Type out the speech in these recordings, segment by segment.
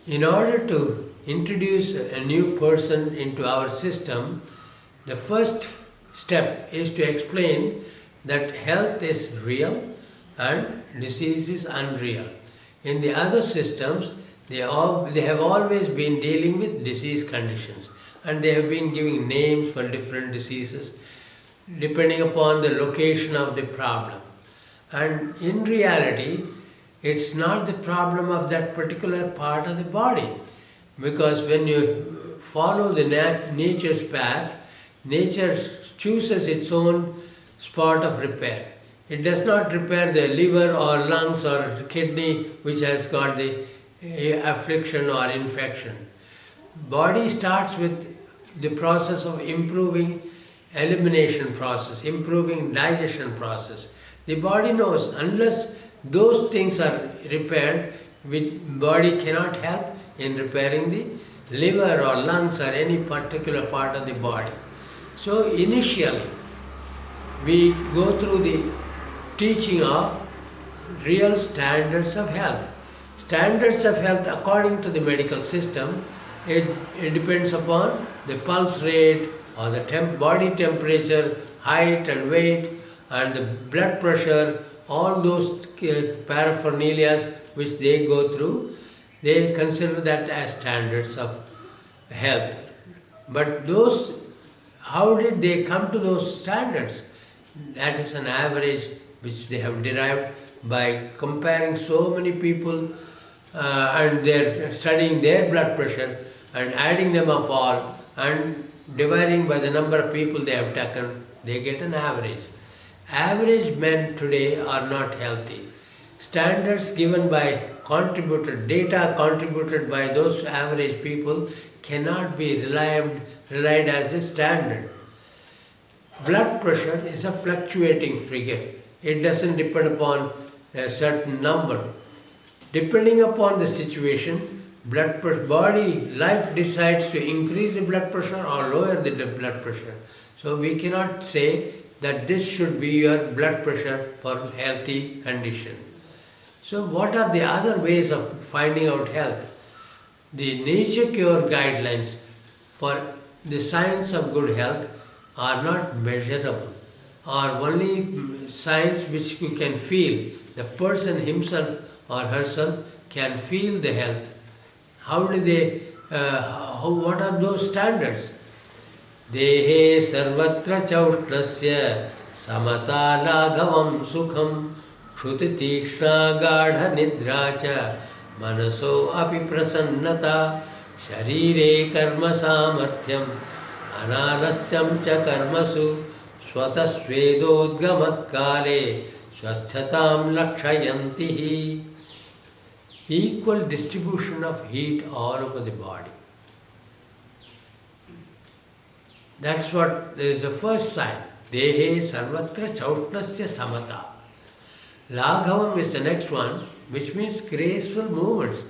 In order to introduce a new person into our system, the first step is to explain that health is real and disease is unreal. In the other systems, they have always been dealing with disease conditions, and they have been giving names for different diseases depending upon the location of the problem. And in reality, it's not the problem of that particular part of the body, because when you follow the nature's path, nature chooses its own spot of repair. It does not repair the liver or lungs or kidney which has got the affliction or infection. Body starts with the process of improving elimination process, improving digestion process. The body knows unless those things are repaired, body cannot help in repairing the liver or lungs or any particular part of the body. So initially, we go through the teaching of real standards of health. Standards of health according to the medical system, it depends upon the pulse rate or the body temperature, height and weight, and the blood pressure, all those paraphernalia which they go through, they consider that as standards of health. But those, how did they come to those standards? That is an average which they have derived by comparing so many people and they're studying their blood pressure and adding them up all and dividing by the number of people they have taken, they get an average. Average men today are not healthy. Standards given by data contributed by those average people cannot be relied as a standard. Blood pressure is a fluctuating figure. It doesn't depend upon a certain number. Depending upon the situation, life decides to increase the blood pressure or lower the blood pressure. So we cannot say that this should be your blood pressure for healthy condition. So what are the other ways of finding out health? The nature cure guidelines for the science of good health are not measurable, are only signs which you can feel. The person himself or herself can feel the health. How do they, what are those standards? Dehe sarvatra chaushnasya samata laghavam sukham shruti tikshna gadha nidracha manaso api prasannata sharire karma samarthyam analasyam cha karmasu swatasvedodgamat kale swasthatam lakshayantihi. Equal distribution of heat all over the body. That's what is the first sign. Dehe sarvatra chaushnasya samata. Laghavam is the next one, which means graceful movements.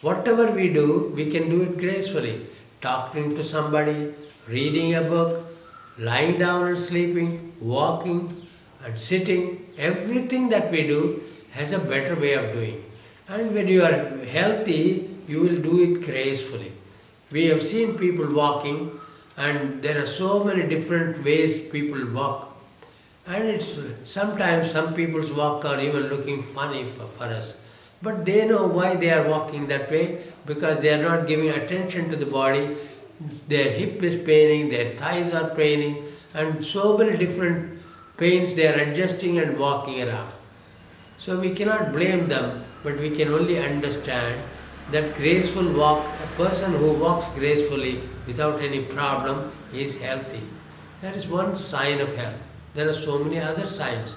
Whatever we do, we can do it gracefully. Talking to somebody, reading a book, lying down and sleeping, walking and sitting. Everything that we do has a better way of doing. And when you are healthy, you will do it gracefully. We have seen people walking, and there are so many different ways people walk. And sometimes some people's walk are even looking funny for us. But they know why they are walking that way, because they are not giving attention to the body. Their hip is paining, their thighs are paining, and so many different pains they are adjusting and walking around. So we cannot blame them, but we can only understand that graceful walk, a person who walks gracefully without any problem is healthy. That is one sign of health. There are so many other signs.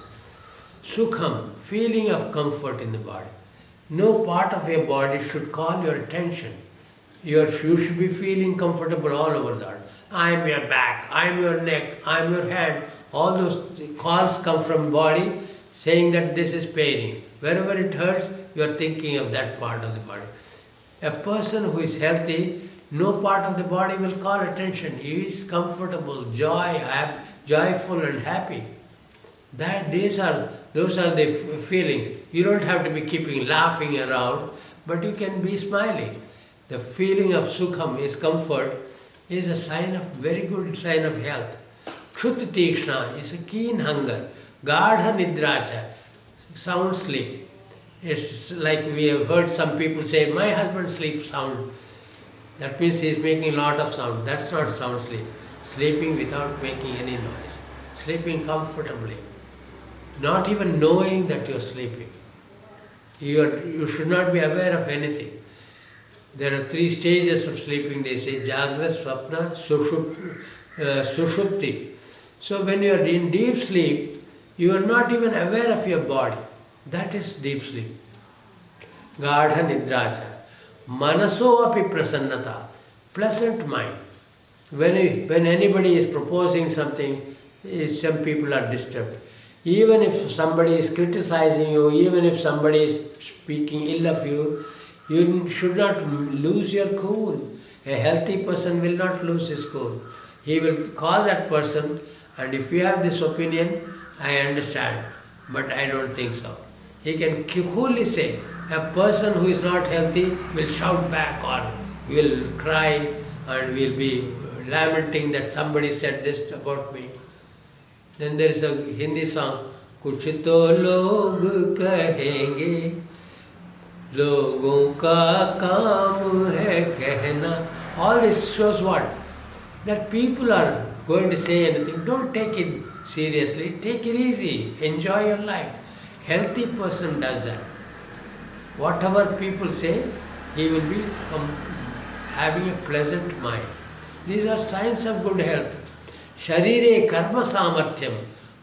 Sukham, feeling of comfort in the body. No part of your body should call your attention. You should be feeling comfortable all over that. I am your back, I am your neck, I am your head. All those calls come from body saying that this is paining. Wherever it hurts, you are thinking of that part of the body. A person who is healthy, no part of the body will call attention. He is comfortable, joyful and happy. Those are the feelings. You don't have to be keeping laughing around, but you can be smiling. the feeling of sukham is comfort, is a sign of very good sign of health. Chut tikshna is a keen hunger. Gadha nidracha, sound sleep. It's like we have heard some people say, my husband sleeps sound. That means he is making a lot of sound. That's not sound sleep. Sleeping without making any noise. Sleeping comfortably. Not even knowing that you are sleeping. You should not be aware of anything. There are 3 stages of sleeping, they say, Jagra, Swapna, Sushupti. So when you are in deep sleep, you are not even aware of your body. That is deep sleep. Gadha nidracha. Manaso api prasannata. Pleasant mind. When anybody is proposing something, some people are disturbed. Even if somebody is criticizing you, even if somebody is speaking ill of you, you should not lose your cool. A healthy person will not lose his cool. He will call that person, and if you have this opinion, I understand, but I don't think so. He can coolly say, a person who is not healthy will shout back or will cry and will be lamenting that somebody said this about me. Then there is a Hindi song, Kuch to log kahenge, logon ka kaam hai kehna. All this shows what? That people are going to say anything. Don't take it seriously. Take it easy. Enjoy your life. Healthy person does that. Whatever people say, he will be having a pleasant mind. These are signs of good health. Sharire karma samarthyam,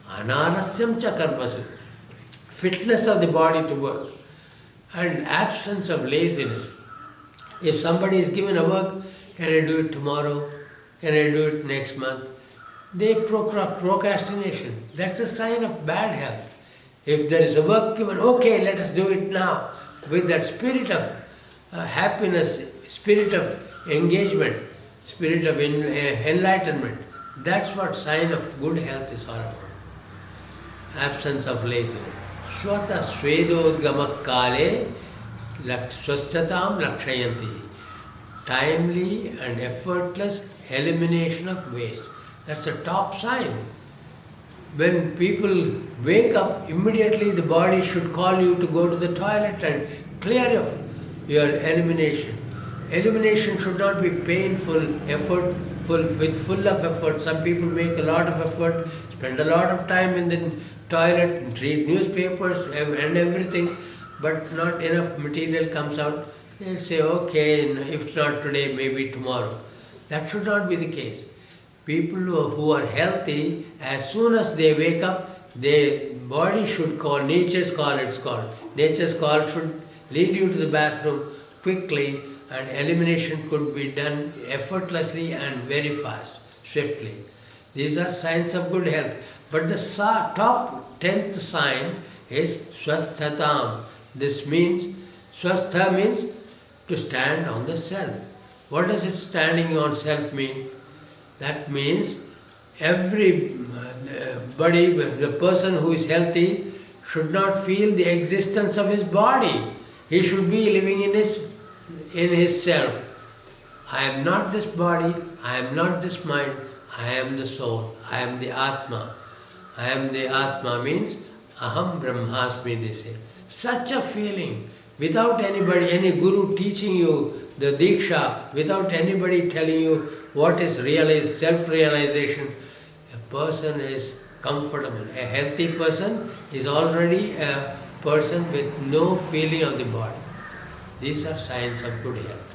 analasyam cha karmasu. Fitness of the body to work and absence of laziness. If somebody is given a work, can I do it tomorrow? Can I do it next month? They procrastination. That's a sign of bad health. If there is a work given, okay, let us do it now. With that spirit of happiness, spirit of engagement, spirit of enlightenment, that's what sign of good health is all about. Absence of laziness. Swata svedodgamak kale swasthatam lakshayanti. Timely and effortless elimination of waste. That's a top sign. When people wake up, immediately the body should call you to go to the toilet and clear your elimination. Elimination should not be painful, full of effort. Some people make a lot of effort, spend a lot of time in the toilet, read newspapers and everything, but not enough material comes out. They say, okay, if not today, maybe tomorrow. That should not be the case. People who are healthy, as soon as they wake up, their body should call, nature's call it's called. Nature's call should lead you to the bathroom quickly, and elimination could be done effortlessly and very fast, swiftly. These are signs of good health. But the top 10th sign is swasthatam. This means, swastha means to stand on the self. What does it standing on self mean? That means everybody, the person who is healthy should not feel the existence of his body. He should be living in his self. I am not this body, I am not this mind, I am the soul, I am the Atma. I am the Atma means Aham Brahmasmi, they say. Such a feeling, without anybody, any guru teaching you the Diksha, without anybody telling you what is self-realization, a person is comfortable. A healthy person is already a person with no feeling of the body. These are signs of good health.